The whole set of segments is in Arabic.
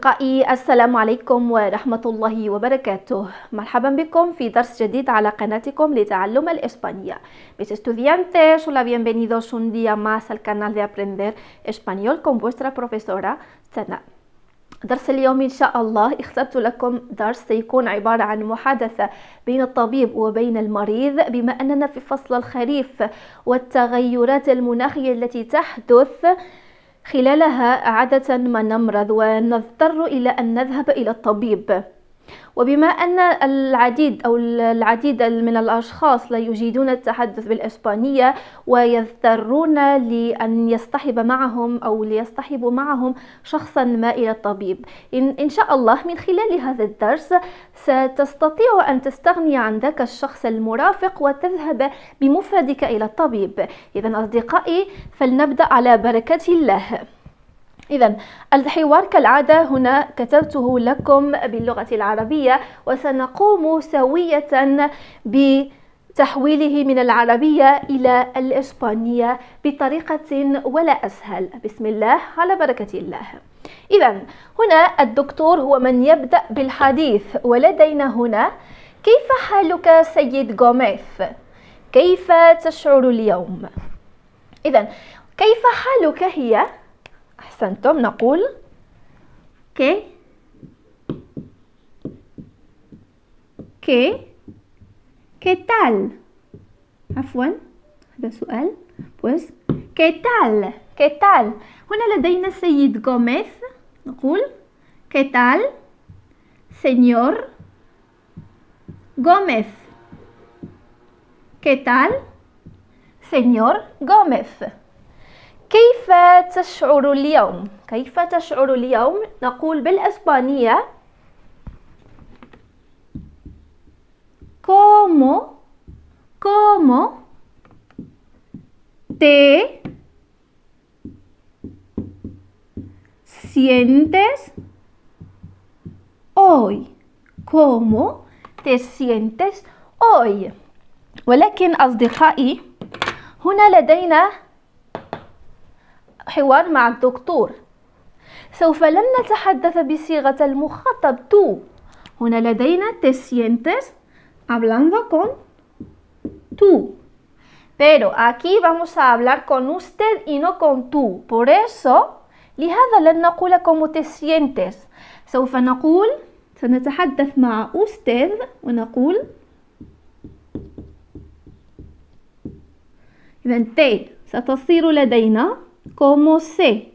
أصدقائي، السلام عليكم ورحمة الله وبركاته. مرحبا بكم في درس جديد على قناتكم لتعلم الإسبانية. Mis estudiantes, hola, bienvenidos un día más al canal de Aprender Español con vuestra profesora سناء. درس اليوم إن شاء الله اخترت لكم درس سيكون عبارة عن محادثة بين الطبيب وبين المريض، بما أننا في فصل الخريف والتغيرات المناخية التي تحدث خلالها عادة ما نمرض ونضطر إلى أن نذهب إلى الطبيب. وبما أن العديد من الأشخاص لا يجيدون التحدث بالإسبانية ويضطرون لأن ليصطحبوا معهم شخصا ما إلى الطبيب، إن شاء الله من خلال هذا الدرس ستستطيع أن تستغني عن ذاك الشخص المرافق وتذهب بمفردك إلى الطبيب. إذن أصدقائي، فلنبدأ على بركة الله. إذن الحوار كالعادة هنا كتبته لكم باللغة العربية، وسنقوم سوية بتحويله من العربية إلى الإسبانية بطريقة ولا أسهل. بسم الله على بركة الله. إذن هنا الدكتور هو من يبدأ بالحديث، ولدينا هنا: كيف حالك سيد غوميز؟ كيف تشعر اليوم؟ إذن كيف حالك هي، أحسنتم، نقول ¿Qué tal؟ عفوا، هذا سؤال. pues ¿qué tal؟ هنا لدينا السيد غوميز، نقول ¿Qué tal señor Gómez؟ ¿Qué tal señor Gómez؟ كيف تشعر اليوم؟ كيف تشعر اليوم؟ نقول بالإسبانية ¿Cómo te sientes hoy؟ ¿Cómo te sientes hoy؟ ولكن أصدقائي، هنا لدينا حوار مع الدكتور، سوف لن نتحدث بصيغة المخاطب tú. هنا لدينا te sientes hablando con tú, pero aquí vamos a hablar con usted y no con tú. por eso لهذا لن نقول como te sientes، سوف سنتحدث مع usted ونقول إذن te ستصير لدينا ¿Cómo se?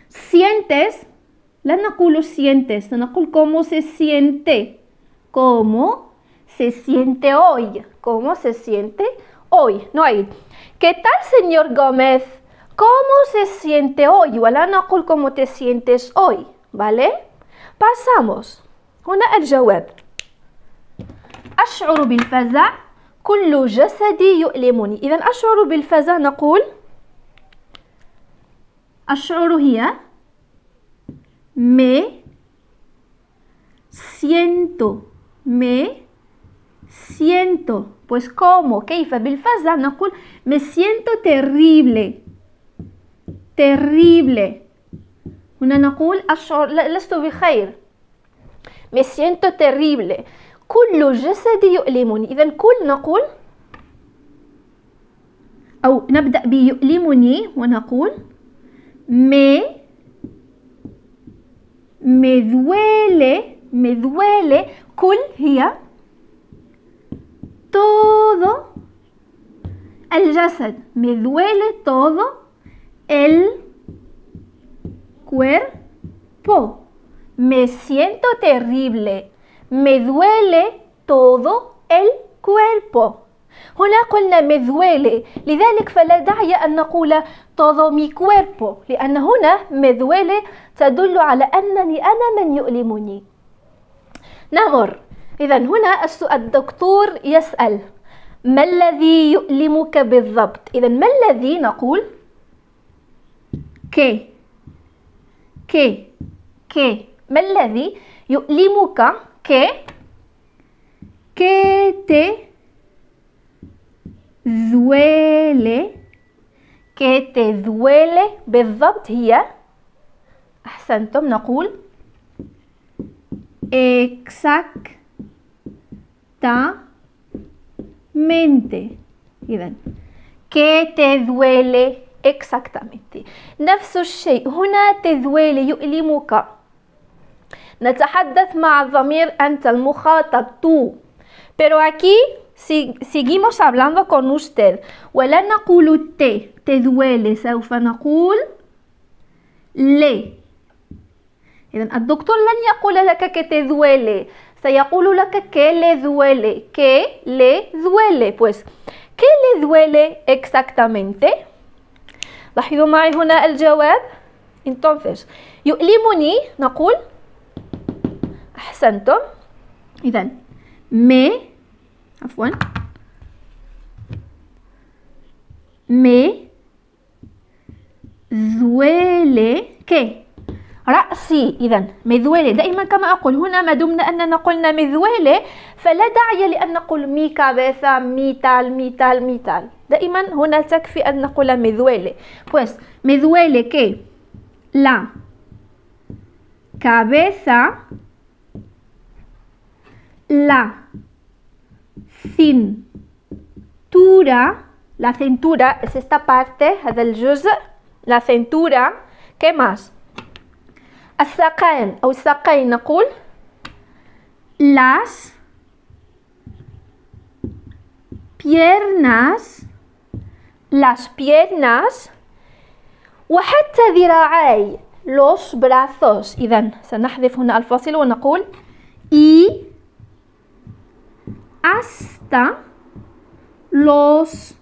Sientes، لن نقول sientes، سنقول ¿Cómo se siente؟ ¿Cómo se siente hoy؟ ¿Cómo se siente hoy؟ نعيد: ¿Qué tal señor Gómez؟ ¿Cómo se siente hoy؟ ولا نقول ¿Cómo te sientes hoy؟ ¿Vale? Pasamos. هنا الجواب: أشعر بالفزع، كل جسدي يؤلمني. إذن أشعر بالفزع نقول أشعر هي me siento. pues ¿cómo؟ كيف؟ بالفزع نقول me siento terrible. هنا نقول أشعر لست بخير، me siento terrible، كل جسدي يؤلمني. إذن كل نقول أو نبدأ بيؤلمني ونقول me duele. كل هي todo الجسد، me duele todo el cuerpo. me siento terrible، me duele todo el cuerpo. هنا قلنا me duele، لذلك فلا داعي أن نقول todo mi cuerpo، لأن هنا me duele تدل على أنني أنا من يؤلمني. نمر. إذن هنا الدكتور يسأل: ما الذي يؤلمك بالضبط؟ إذن ما الذي نقول ¿Qué؟ ما الذي يؤلمك؟ ¿Qué te duele que te duele بالضبط هي أحسنتم نقول exactamente. إذن que te duele exactamente. نفس الشيء هنا te duele يؤلمك. نتحدث مع الضمير أنت المخاطب tú. Pero aquí seguimos hablando con usted. ولا نقول te duele سوف نقول le. إذن الدكتور لن يقول لك que te duele. سيقول لك que le duele. Que le duele. Pues ¿qué le duele exactamente? لاحظوا معي هنا الجواب. Entonces يؤلمني نقول أحسنتم. إذن me duele que رأسي. إذن me duele دائما كما أقول هنا ما دمنا أننا قلنا me duele فلا داعي لأن نقول mi cabeza mi tal. دائما هنا تكفي أن نقول me duele. Pues me duele que la cabeza, la cintura es esta parte هذا الجزء la cintura. ¿Qué más? الساقين أو الساقين نقول las piernas وحتى ذراعي los brazos. إذن سنحذف هنا الفاصل ونقول y hasta los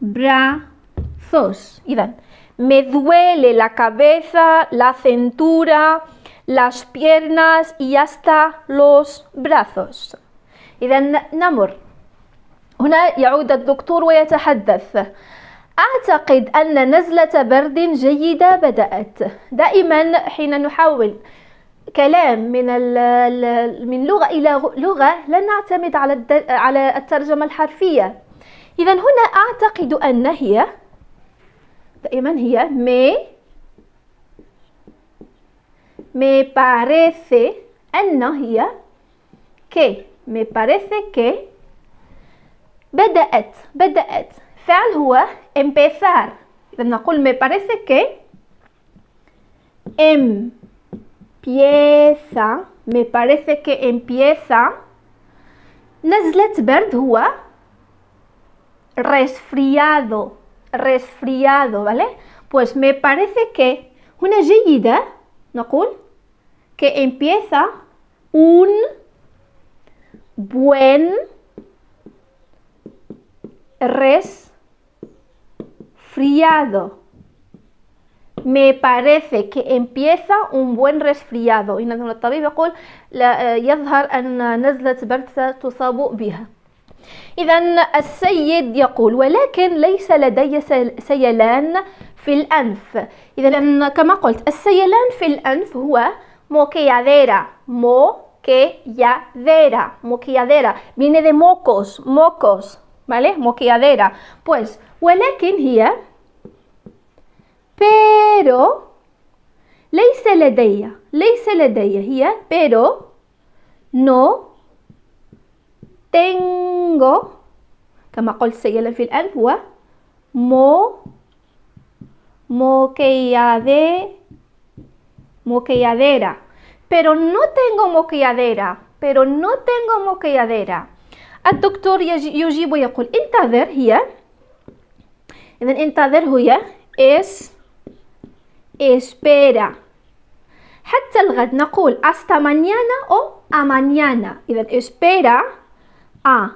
brazos. إذن me duele la cabeza, la cintura, las piernas y hasta los brazos. إذن نمر. هنا يعود الدكتور ويتحدث. أعتقد أن نزلة برد جيدة بدأت. دائما حين نحاول كلام من لغة إلى لغة لا نعتمد على الترجمة الحرفية. إذن هنا أعتقد أن هي دائما هي me parece أن هي que me parece que بدأت فعل هو empezar. إذا نقول me parece que empieza نزلة برد هو resfriado, ¿vale? Pues me parece que هنا جيدة نقول que empieza un buen resfriado. Me parece que empieza un buen resfriado. إن الطبيب يقول يظهر أن نزلة برد تصاب بها. إذن السيد يقول ولكن ليس لدي سيلان في الأنف. إذن كما قلت السيلان في الأنف هو moqueadera. Viene de mocos, ¿vale? Moqueadera. Pues ولكن هي pero ليس لدي هي pero no tengo كما قلت سيلان في الأنف هو moqueadera. Pero no tengo moqueadera. الدكتور يجيب ويقول انتظر هي. إذن انتظر هي espera. حتى الغد نقول hasta mañana أو a mañana. إذن espera a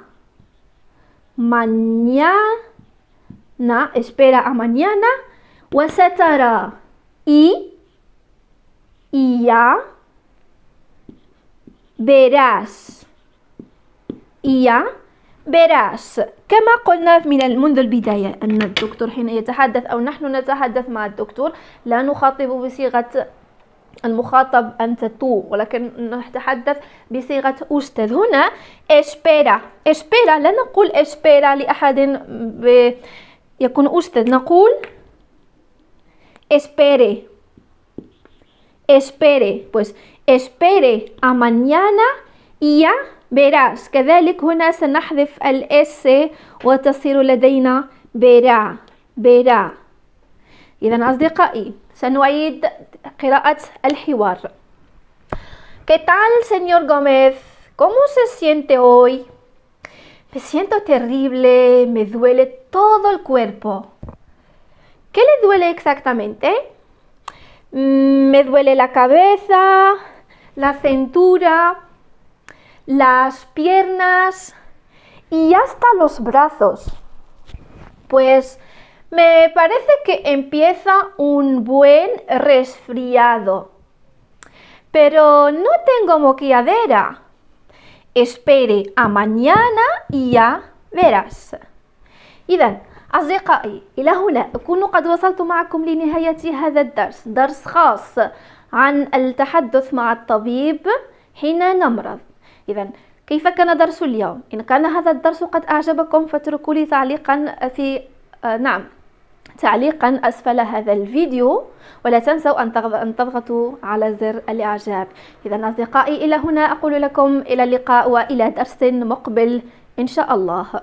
mañana وسترى y ya verás. كما قلنا منذ البداية أن الدكتور حين يتحدث أو نحن نتحدث مع الدكتور لا نخاطب بصيغة المخاطب أنت تو ولكن نتحدث بصيغة أستاذ. هنا espera لا نقول espera لأحد يكون أستاذ نقول espere. Espere, pues espere a mañana y ya verás. كذلك هنا سنحذف الاس وتصير لدينا verá. verá. إذا أصدقائي سنعيد قراءة الحوار. ¿Qué tal, señor Gómez? ¿Cómo se siente hoy? Me siento terrible, me duele todo el cuerpo. ¿Qué le duele exactamente? Me duele la cabeza, la cintura, las piernas y hasta los brazos. Pues me parece que empieza un buen resfriado. Pero no tengo moqueadera. Espere a mañana y ya verás. إذا أصدقائي إلى هنا أكون قد وصلت معكم لنهاية هذا الدرس، درس خاص عن التحدث مع الطبيب حين نمرض. إذا كيف كان درس اليوم؟ إن كان هذا الدرس قد أعجبكم فاتركوا لي تعليقا تعليقا أسفل هذا الفيديو، ولا تنسوا أن تضغطوا على زر الإعجاب. إذا أصدقائي إلى هنا أقول لكم إلى اللقاء وإلى درس مقبل إن شاء الله.